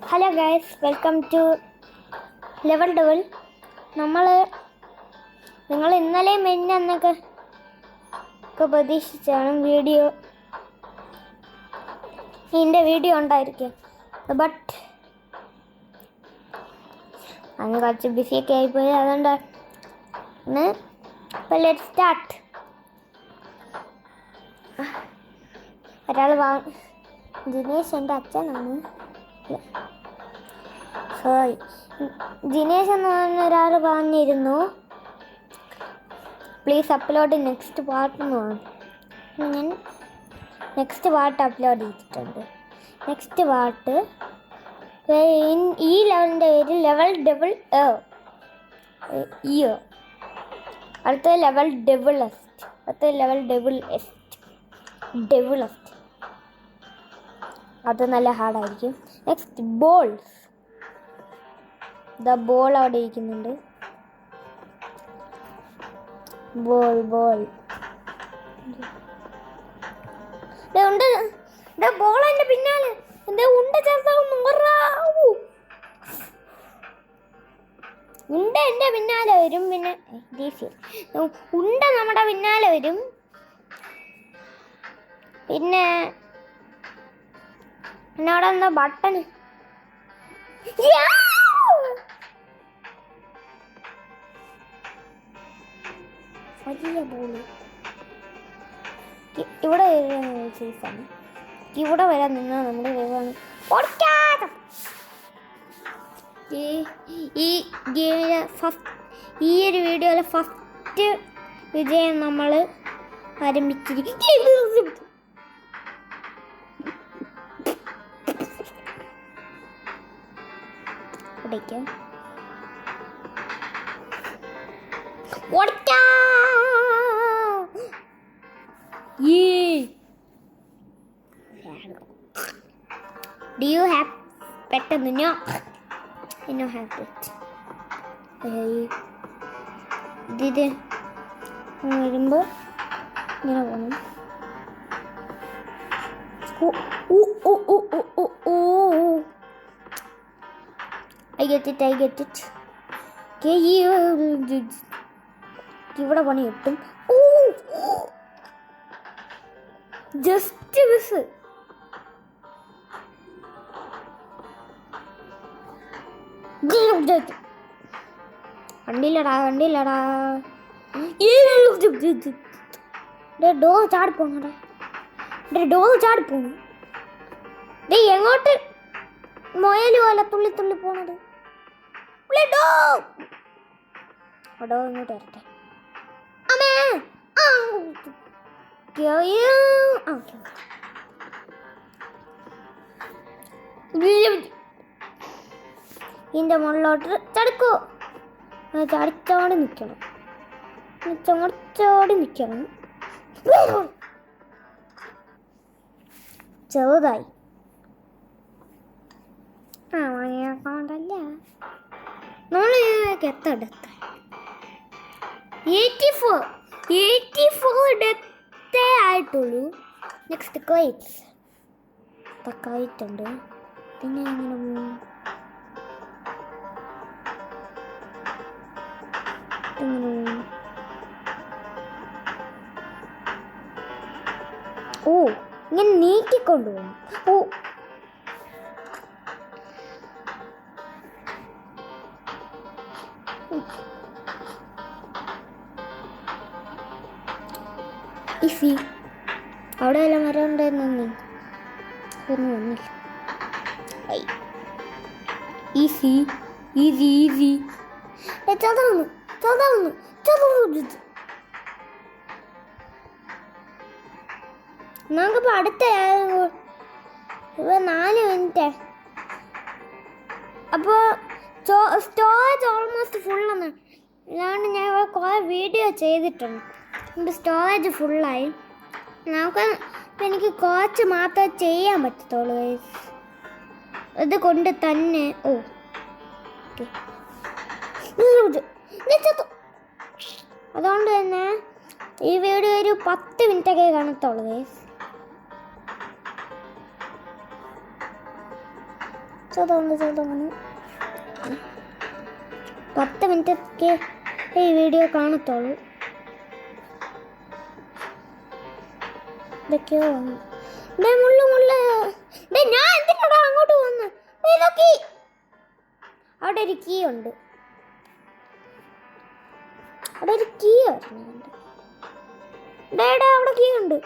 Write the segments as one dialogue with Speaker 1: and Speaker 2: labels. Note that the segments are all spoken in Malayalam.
Speaker 1: Hello guys, welcome two level double. നിങ്ങൾ ഇന്നലെയും എന്നൊക്കെ പ്രതീക്ഷിച്ചാണ് ഇതിൻ്റെ വീഡിയോ ഉണ്ടായിരിക്കും. ബട്ട് അന്ന് കുറച്ച് ബിസിയൊക്കെ ആയിപ്പോയി. അതുകൊണ്ട് ഇപ്പോൾ ലെറ്റ് സ്റ്റാർട്ട്. ഒരാൾ ജിനേഷ് എൻ്റെ അച്ഛനാണ്. സോറി, ജിനേഷ് എന്ന് പറഞ്ഞ ഒരാൾ പറഞ്ഞിരുന്നു പ്ലീസ് അപ്ലോഡ് നെക്സ്റ്റ് പാർട്ട് എന്ന് പറഞ്ഞു. ഞാൻ നെക്സ്റ്റ് പാർട്ട് അപ്ലോഡ് ചെയ്തിട്ടുണ്ട്. നെക്സ്റ്റ് പാർട്ട് ഈ ലെവലിൻ്റെ പേര് ലെവൽ ഡബിൾ ഇ. അടുത്ത ലെവൽ ഡബിൾ എസ്റ്റ്. അടുത്ത ലെവൽ ഡബിൾ എസ്റ്റ്. അത് നല്ല ഹാർഡായിരിക്കും. Next balls. ബോൾ അവിടെ ഇരിക്കുന്നുണ്ട്. ബോൾ ബോൾ എൻ്റെ പിന്നാലെ ഉണ്ട എൻ്റെ പിന്നാലെ വരും. പിന്നെ ഉണ്ട നമ്മുടെ പിന്നാലെ വരും. പിന്നെ അവിടെ എന്താ ബട്ടൺ. വലിയ ബോള് ഇവിടെ സേഫാണ്. ഇവിടെ വരാൻ നിന്നാൽ നമ്മുടെ വേവാണ്. ഈ ഒരു വീഡിയോയിലെ ഫസ്റ്റ് വിജയം നമ്മൾ ആരംഭിച്ചിരിക്കും. Do you have പെട്ടെന്ന് I know have it. ഇത് വരുമ്പോൾ ഇങ്ങനെ പോകണം. I get it. ഇവിടെ പണി കിട്ടും. Just miss. കണ്ടില്ലടാ ഡോർ ചാടി പോണടാ. എങ്ങോട്ട് മൊയല് പോലെ തുള്ളി പോണത്. ഡോ ഇങ്ങോട്ട് വരട്ടെ. ഇതിൻ്റെ മുകളിലോട്ട് ചടുക്കോ. ചടിച്ചോടി നിൽക്കണം. ചെറുതായി കൊണ്ടല്ല നമ്മൾ എത്തടുത്ത 84 ഡെത്തേ ആയിട്ടുള്ളൂ. നെക്സ്റ്റ് ക്ലൈറ്റ്സ് തക്കായിട്ടുണ്ട്. പിന്നെ എങ്ങനെ പോകും? ഇങ്ങനെ നീക്കിക്കൊണ്ടുപോകും. ഈസി. അവിടെ വല്ല മരം ഉണ്ടായിരുന്നു. ഒന്നും വന്നില്ല. ഈസി. ചെറുതാവുന്നു. നമുക്കിപ്പോൾ അടുത്ത 4 മിനിറ്റ്. അപ്പോൾ സ്റ്റോറേജ് ഓൾമോസ്റ്റ് ഫുള്ളാണ്. അല്ലാണ്ട് ഞാൻ ഇവിടെ കുറേ വീഡിയോ ചെയ്തിട്ടുണ്ട്. എൻ്റെ സ്റ്റോറേജ് ഫുള്ളായി. എനിക്ക് കുറച്ച് മാത്രമേ ചെയ്യാൻ പറ്റത്തുള്ളൂ. ഇത് കൊണ്ട് തന്നെ അതുകൊണ്ട് തന്നെ ഈ വീഡിയോ ഒരു 10 മിനിറ്റൊക്കെ കാണത്തുള്ളൂ. തോന്നുന്നു 10 മിനിറ്റൊക്കെ ഈ വീഡിയോ കാണത്തുള്ളൂ. ഇതൊക്കെയോ വന്നു. ഞാൻ എന്തിനാടാ അങ്ങോട്ട് വന്ന്? അവിടെ ഒരു കീ ഉണ്ട്. അവിടെ ഒരു കീ വരുന്നുണ്ട്. അവിടെ കീ ഉണ്ട്.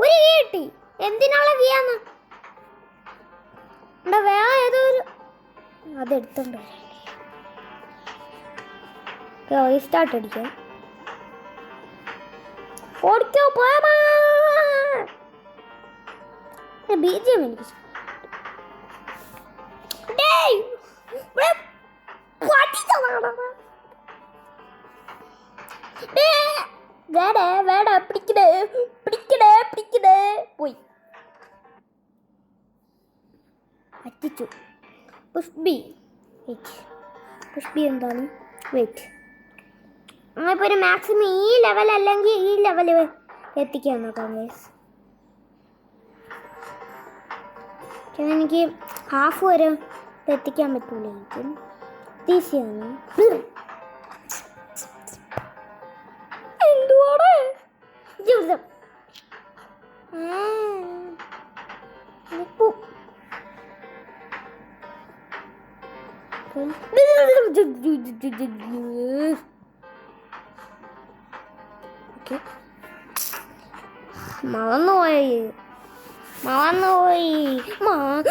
Speaker 1: ഒരു കീ കിട്ടി. എന്തിനുള്ള കീയാന്ന്? വേറെ ഏതോ ഒരു അതെടുത്തോണ്ട് റീസ്റ്റാർട്ട് അടിക്കാം. ഓടിക്കോ പോയാ ബീജിയം എനിക്ക് പോയി പറ്റിച്ചു. പുഷ്ബി എന്താണ്? വെയിറ്റ്, ഇപ്പോൾ ഒരു മാക്സിമം ഈ ലെവൽ അല്ലെങ്കിൽ ഈ ലെവൽ എത്തിക്കാൻ നോക്കാം ഗൈസ്. എനിക്ക് ഹാഫ് വരെ എത്തിക്കാൻ പറ്റൂല. എനിക്ക് ഈസിയാണ്. എന്തുവാടെ ജീവിതം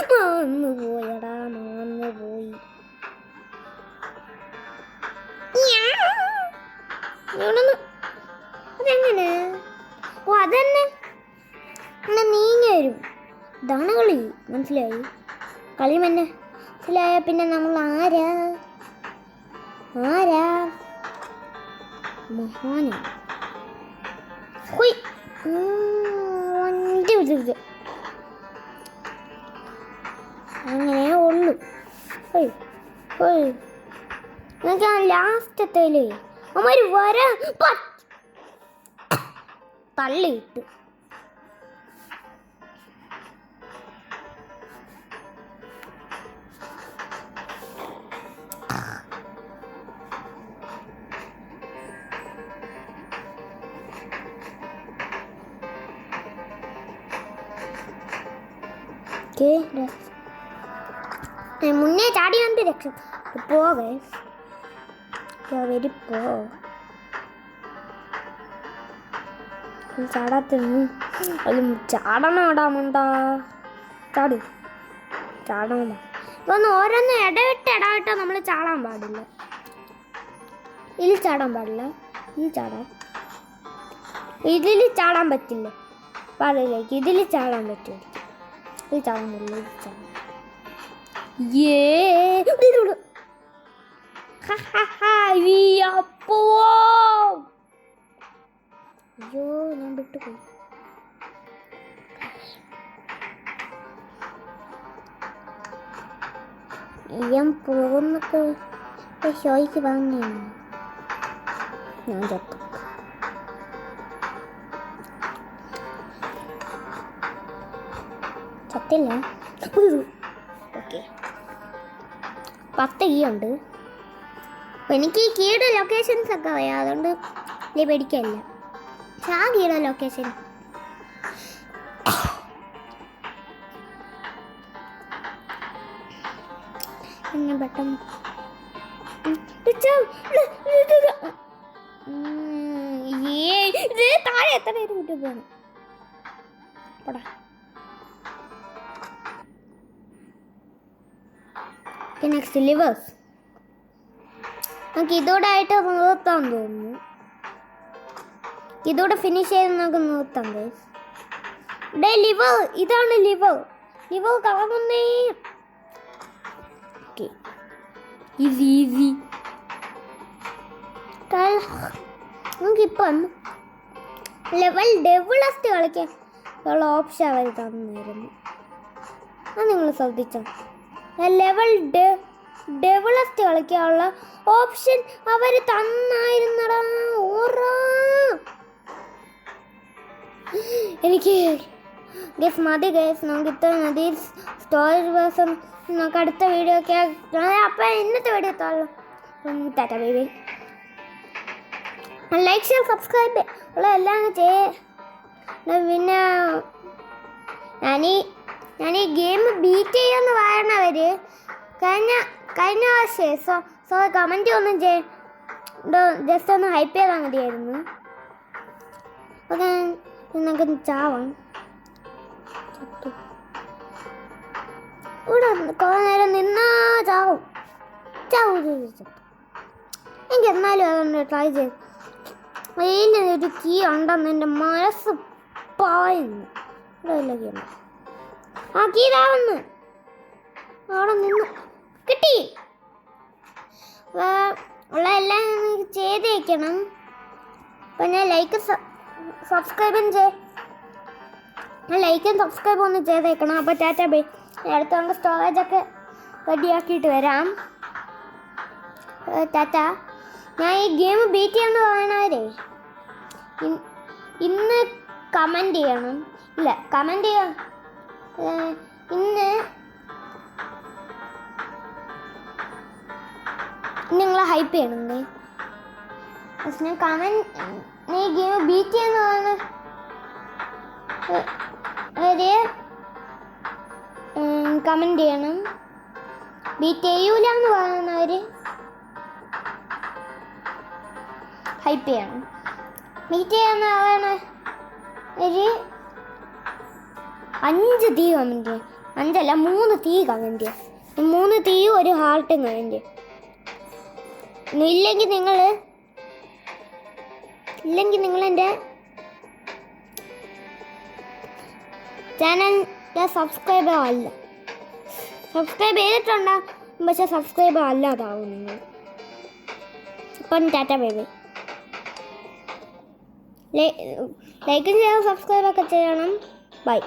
Speaker 1: മറന്നുപോയടാ, മറന്നുപോയി. അതെങ്ങനെ? ഓ അതന്നെ നീങ്ങി വരും. ഇതാണ് കളി. മനസ്സിലായി? കളി മനസ്സിലായ പിന്നെ നമ്മൾ ആരാ മഹാന അങ്ങനെ ഉള്ളു. എനിക്ക് ലാസ്റ്റത്തേലേ അമ്മര് വര തള്ളിയിട്ട് മുന്നേ ചാടി വന്ന് രക്ഷം പോകേ വരിപ്പോ ചാടാത്തന്നു. അത് ചാടണോടാമുണ്ടാ ചാടണ ഇതൊന്ന് ഓരോന്ന് ഇടവിട്ടോ നമ്മൾ ചാടാൻ പാടില്ല. ഇതിൽ ചാടാൻ പാടില്ല. ഇതിൽ ചാടാൻ പറ്റില്ല. പാടില്ലേക്ക് ഇതിൽ ചാടാൻ പറ്റില്ല. ഇത് ചാടാൻ പറ്റില്ല. അയ്യോ ഞാൻ വിട്ടുപോയി. ഞാൻ പോകുന്നൊക്കെ ഷോയ്ക്ക് വാങ്ങിയാണ്. ഞാൻ ചത്തു. ചത്തില്ല. ഓക്കെ 10 കീ ഉണ്ട്. എനിക്ക് ഈ കീയുടെ ലൊക്കേഷൻസ് ഒക്കെ അറിയാം. അതുകൊണ്ട് നീ പേടിക്കല്ല. ആ കീയുടെ ലൊക്കേഷൻ പിന്നെ പെട്ടെന്ന് താഴെ എത്ര പേര് വിട്ടു പോകണം. Next levers. നമുക്ക് ഇതോടെ ആയിട്ട് നിർത്താൻ തോന്നുന്നു. ഇതോടെ ഫിനിഷ് ചെയ്ത് നമുക്ക് നിർത്താം. ലിവർ, ഇതാണ് ലിവർ കറങ്ങുന്നേ. ഈസി നമുക്കിപ്പം ലെവൽ ഡെവലസ്റ്റ് കളിക്കാൻ ഉള്ള ഓപ്ഷൻ അവർ തന്നിരുന്നു. അത് നിങ്ങൾ ശ്രദ്ധിച്ചോ? ലെവൽ ഡെവലസ്റ്റ് കളിക്കാനുള്ള ഓപ്ഷൻ അവർ തന്നായിരുന്നടാ. എനിക്ക് ഗസ് മതി ഗസ്. നമുക്ക് ഇത്ര മതി. സ്റ്റോറേജ് പേഴ്സൺ നമുക്ക് അടുത്ത വീഡിയോ ഒക്കെ അപ്പം ഇന്നത്തെ വീഡിയോ എത്താമല്ലോ. Tata bye bye. Like share subscribe ഉള്ള എല്ലാം പിന്നെ ഞാൻ ഈ ഗെയിം ബീറ്റ് ചെയ്യുമെന്ന് പറയണവർ കഴിഞ്ഞ വർഷേ സോ കമൻറ്റ് ഒന്നും ജസ്റ്റ് ഒന്ന് ഹൈപ്പ് ചെയ്താൽ മതിയായിരുന്നു. അപ്പോൾ നമുക്ക് ചാവാം. ഇവിടെ കുറേ നേരം നിന്നാ ചാവും. എനിക്ക് എന്നാലും അതുകൊണ്ട് ട്രൈ ചെയ്തു. അതിനൊരു കീ ഉണ്ടെന്ന് എൻ്റെ മനസ്സ് പറയുന്നു. ഇവിടെ കീ ഉണ്ട്. ആ കീ ഇതാവുന്നു. അവിടെ നിന്ന് കിട്ടി. ഉള്ള എല്ലാം ചെയ്തേക്കണം. അപ്പം ഞാൻ ലൈക്കും സബ്സ്ക്രൈബും ഒന്ന് ചെയ്തേക്കണം. അപ്പോൾ ടാറ്റ ബൈ. അടുത്ത നമുക്ക് സ്റ്റോറേജൊക്കെ റെഡിയാക്കിയിട്ട് വരാം. ടാറ്റ. ഞാൻ ഈ ഗെയിം ബീറ്റ് ചെയ്യാമെന്ന് പറയണവരെ ഇന്ന് കമൻറ്റ് ചെയ്യണം. ഇല്ല കമൻറ്റ് ചെയ്യാം. ഇന്ന് നിങ്ങൾ ഹൈപ്പ് ചെയ്യണമെന്നേ. പക്ഷെ ഞാൻ നീ ഗെയിം ബീറ്റ് ചെയ്യുന്ന പറയുന്ന കമൻറ്റ് ചെയ്യണം. ബീറ്റ് ചെയ്യൂല എന്ന് പറയുന്നവർ ഹൈപ്പ് ചെയ്യണം. ബീറ്റ് ചെയ്യാന്ന് പറയണ ഒരു 5 തീ കമൻറ്റ് ചെയ്യും. 5 അല്ല 3 തീ കമൻറ്റ് ചെയ്യും. 3 തീയും ഒരു ഹാർട്ടും കമൻറ്റ് ചെയ്യും. ഇല്ലെങ്കിൽ നിങ്ങൾ എൻ്റെ ചാനലിൻ്റെ സബ്സ്ക്രൈബർ അല്ല. സബ്സ്ക്രൈബ് ചെയ്തിട്ടുണ്ടാകും, പക്ഷെ സബ്സ്ക്രൈബർ അല്ലാതാവും നിങ്ങൾ. അപ്പം ടാറ്റ ബൈ ബൈ. ലൈക്കും ചെയ്യണം, സബ്സ്ക്രൈബൊക്കെ ചെയ്യണം. ബൈ.